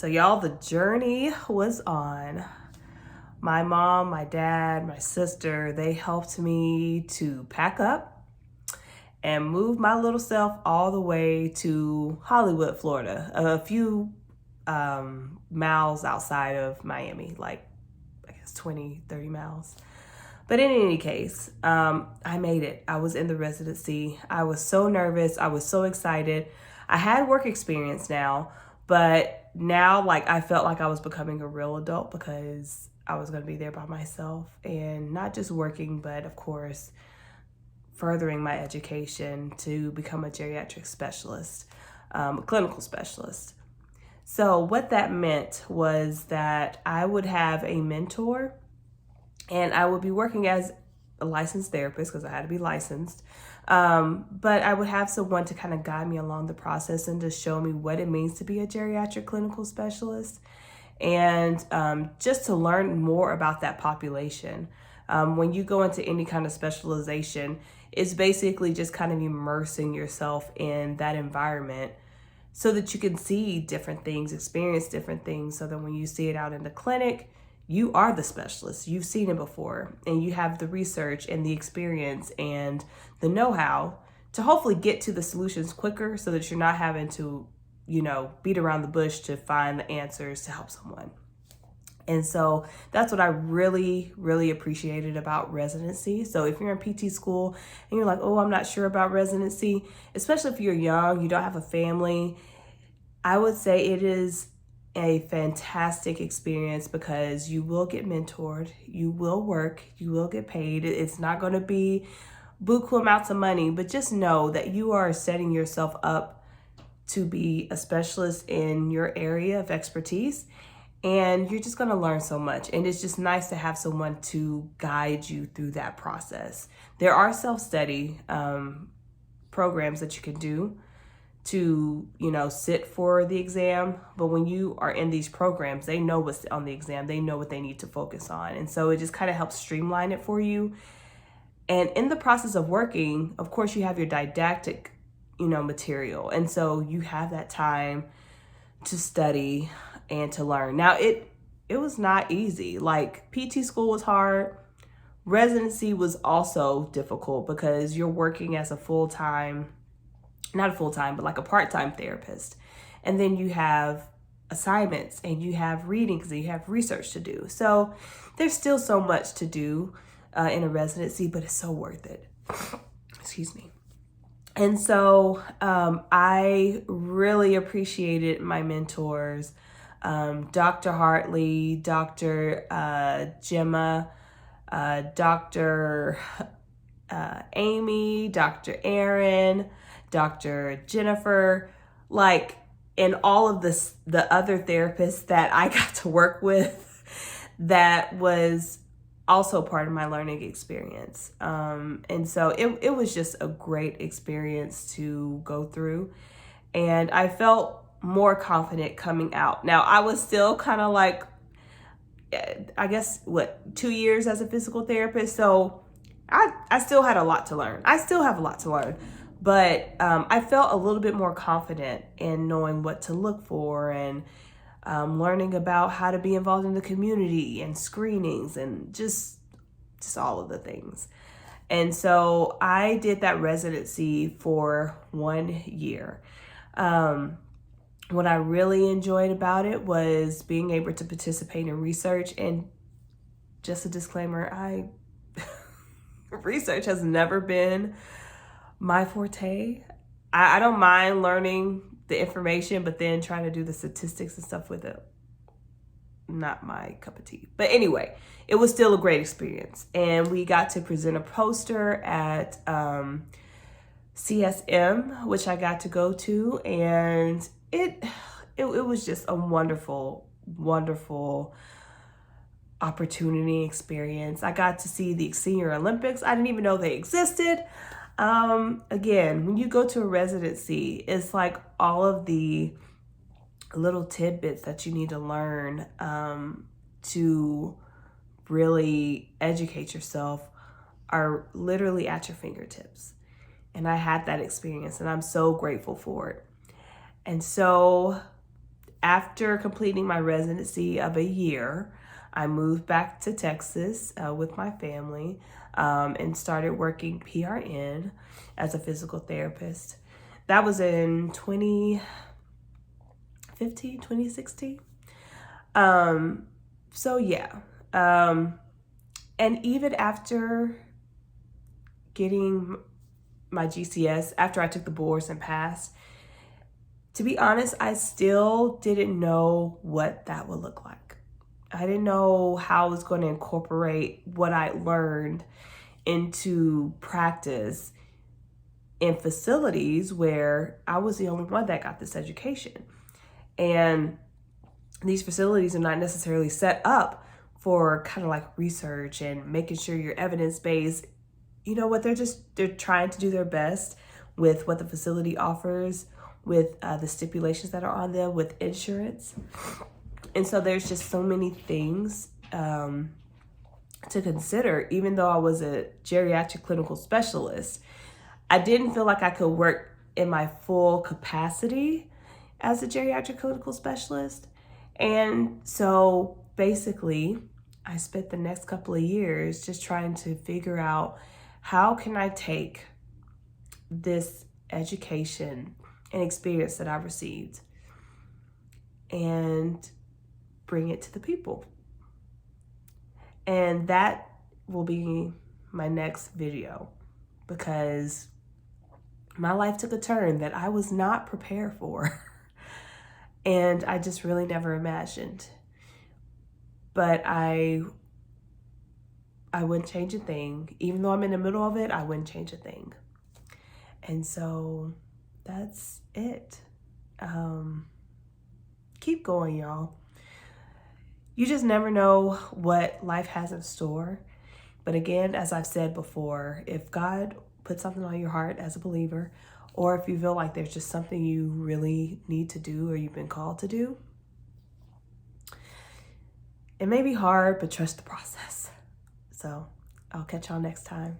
So y'all, the journey was on. My mom, my dad, my sister, they helped me to pack up and move my little self all the way to Hollywood, Florida, a few miles outside of Miami, like I guess 20, 30 miles. But in any case, I made it. I was in the residency. I was so nervous. I was so excited. I had work experience now, but now like I felt like I was becoming a real adult because I was going to be there by myself and not just working, but of course, furthering my education to become a geriatric specialist, a clinical specialist. So what that meant was that I would have a mentor and I would be working as a licensed therapist because I had to be licensed. But I would have someone to kind of guide me along the process and to show me what it means to be a geriatric clinical specialist and just to learn more about that population. When you go into any kind of specialization, it's basically just kind of immersing yourself in that environment so that you can see different things, experience different things, so that when you see it out in the clinic, you are the specialist. You've seen it before, and you have the research and the experience and the know-how to hopefully get to the solutions quicker so that you're not having to, beat around the bush to find the answers to help someone. And so that's what I really, really appreciated about residency. So if you're in PT school and you're like, oh, I'm not sure about residency, especially if you're young, you don't have a family, I would say it is a fantastic experience because you will get mentored, you will work, you will get paid. It's not going to be buku amounts of money, but just know that you are setting yourself up to be a specialist in your area of expertise. And you're just going to learn so much. And it's just nice to have someone to guide you through that process. There are self-study programs that you can do to, sit for the exam. But when you are in these programs, they know what's on the exam. They know what they need to focus on. And so it just kind of helps streamline it for you. And in the process of working, of course, you have your didactic, material. And so you have that time to study and to learn. Now, it was not easy. Like PT school was hard. Residency was also difficult because you're working as a full-time, not a full-time, but like a part-time therapist. And then you have assignments and you have readings and you have research to do. So there's still so much to do in a residency, but it's so worth it. Excuse me. And so I really appreciated my mentors, Dr. Hartley, Dr. Gemma, Dr. Amy, Dr. Aaron, Dr. Jennifer, and all of the other therapists that I got to work with that was also part of my learning experience. And so it was just a great experience to go through. And I felt more confident coming out. Now, I was still kind of like, I guess, 2 years as a physical therapist. So I still had a lot to learn. I still have a lot to learn. But I felt a little bit more confident in knowing what to look for and learning about how to be involved in the community and screenings and just all of the things. And so I did that residency for 1 year. What I really enjoyed about it was being able to participate in research. And just a disclaimer, research has never been my forte. I don't mind learning the information, but then trying to do the statistics and stuff with it, not my cup of tea. But anyway, it was still a great experience. And we got to present a poster at CSM, which I got to go to. And it was just a wonderful, wonderful opportunity experience. I got to see the Senior Olympics. I didn't even know they existed. Again, when you go to a residency, it's like all of the little tidbits that you need to learn to really educate yourself are literally at your fingertips. And I had that experience and I'm so grateful for it. And so after completing my residency of a year, I moved back to Texas with my family and started working PRN as a physical therapist. That was in 2015, 2016. So yeah. And even after getting my GCS, after I took the boards and passed, to be honest, I still didn't know what that would look like. I didn't know how I was going to incorporate what I learned into practice in facilities where I was the only one that got this education. And these facilities are not necessarily set up for kind of like research and making sure you're evidence-based. You know what, they're trying to do their best with what the facility offers, with the stipulations that are on them, with insurance. And so there's just so many things to consider. Even though I was a geriatric clinical specialist, I didn't feel like I could work in my full capacity as a geriatric clinical specialist. And so basically, I spent the next couple of years just trying to figure out, how can I take this education and experience that I've received and bring it to the people? And that will be my next video, because my life took a turn that I was not prepared for. And I just really never imagined. But I wouldn't change a thing. Even though I'm in the middle of it, I wouldn't change a thing. And so that's it. Keep going, y'all. You just never know what life has in store. But again, as I've said before, if God put something on your heart as a believer, or if you feel like there's just something you really need to do or you've been called to do, it may be hard, but trust the process. So I'll catch y'all next time.